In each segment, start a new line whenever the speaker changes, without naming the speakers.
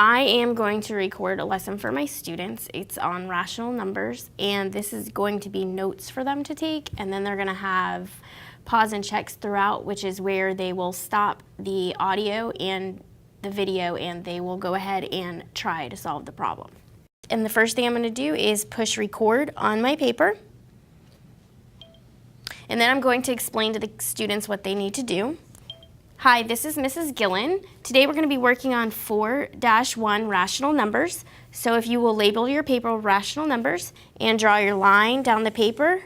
I am going to record a lesson for my students. It's on rational numbers, and this is going to be notes for them to take, and then they're going to have pause and checks throughout, which is where they will stop the audio and the video, and they will go ahead and try to solve the problem. And the first thing I'm going to do is push record on my paper, and then I'm going to explain to the students what they need to do. Hi, this is Mrs. Gillen. Today we're going to be working on 4-1 rational numbers. So if you will label your paper rational numbers and draw your line down the paper,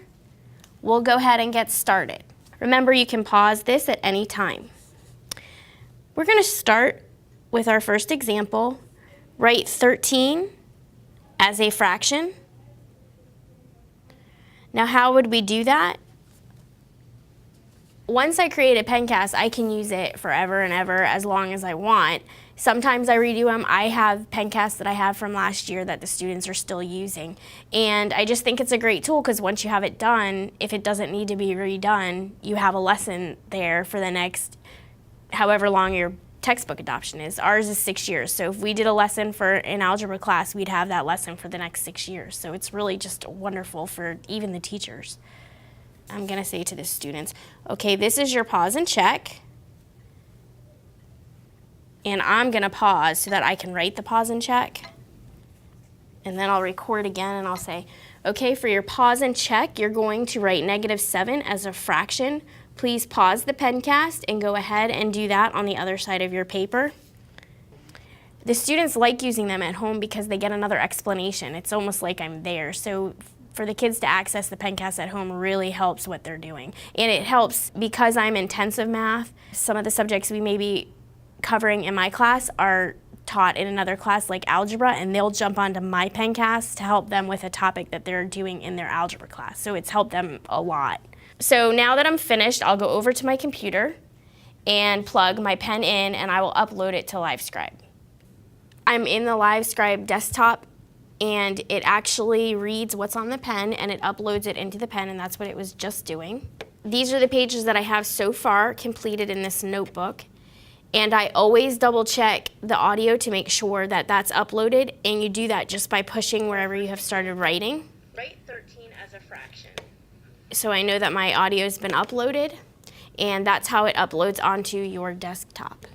we'll go ahead and get started. Remember, you can pause this at any time. We're going to start with our first example. Write 13 as a fraction. Now, how would we do that? Once I create a Pencast, I can use it forever and ever as long as I want. Sometimes I redo them. I have Pencasts that I have from last year that the students are still using. And I just think it's a great tool because once you have it done, if it doesn't need to be redone, you have a lesson there for the next however long your textbook adoption is. Ours is 6 years. So if we did a lesson for an algebra class, we'd have that lesson for the next 6 years. So it's really just wonderful for even the teachers. I'm going to say to the students, okay, this is your pause and check. And I'm going to pause so that I can write the pause and check. And then I'll record again and I'll say, okay, for your pause and check, you're going to write -7 as a fraction. Please pause the Pencast and go ahead and do that on the other side of your paper. The students like using them at home because they get another explanation. It's almost like I'm there. So for the kids to access the Pencast at home really helps what they're doing. And it helps because I'm intensive math. Some of the subjects we may be covering in my class are taught in another class like algebra, and they'll jump onto my Pencast to help them with a topic that they're doing in their algebra class. So it's helped them a lot. So now that I'm finished, I'll go over to my computer and plug my pen in, and I will upload it to LiveScribe. I'm in the LiveScribe desktop, and it actually reads what's on the pen and it uploads it into the pen, and that's what it was just doing. These are the pages that I have so far completed in this notebook, and I always double check the audio to make sure that that's uploaded, and you do that just by pushing wherever you have started writing. Write 13 as a fraction. So I know that my audio's been uploaded, and that's how it uploads onto your desktop.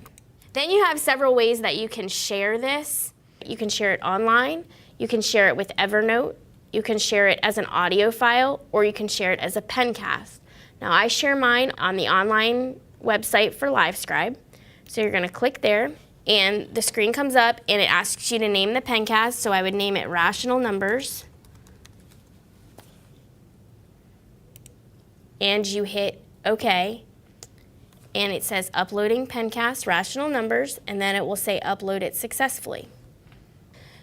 Then you have several ways that you can share this. You can share it online. You can share it with Evernote, you can share it as an audio file, or you can share it as a Pencast. Now I share mine on the online website for LiveScribe. So you're going to click there, and the screen comes up and it asks you to name the Pencast, so I would name it Rational Numbers. And you hit OK, and it says Uploading Pencast Rational Numbers, and then it will say Upload it successfully.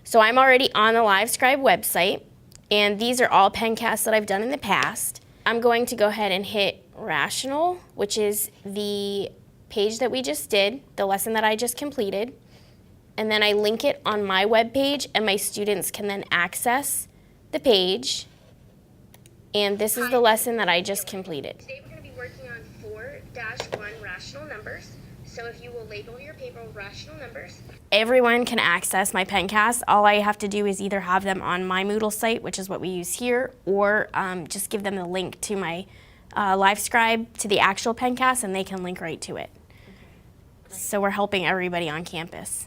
So I'm already on the LiveScribe website, and these are all Pencasts that I've done in the past. I'm going to go ahead and hit Rational, which is the page that we just did, the lesson that I just completed, and then I link it on my web page, and my students can then access the page, and this is the lesson that I just completed. Today we're going to be working on 4-1 rational numbers. So if you will label your paper rational numbers. Everyone can access my Pencast. All I have to do is either have them on my Moodle site, which is what we use here, or just give them the link to my LiveScribe to the actual Pencast, and they can link right to it. Okay. So we're helping everybody on campus.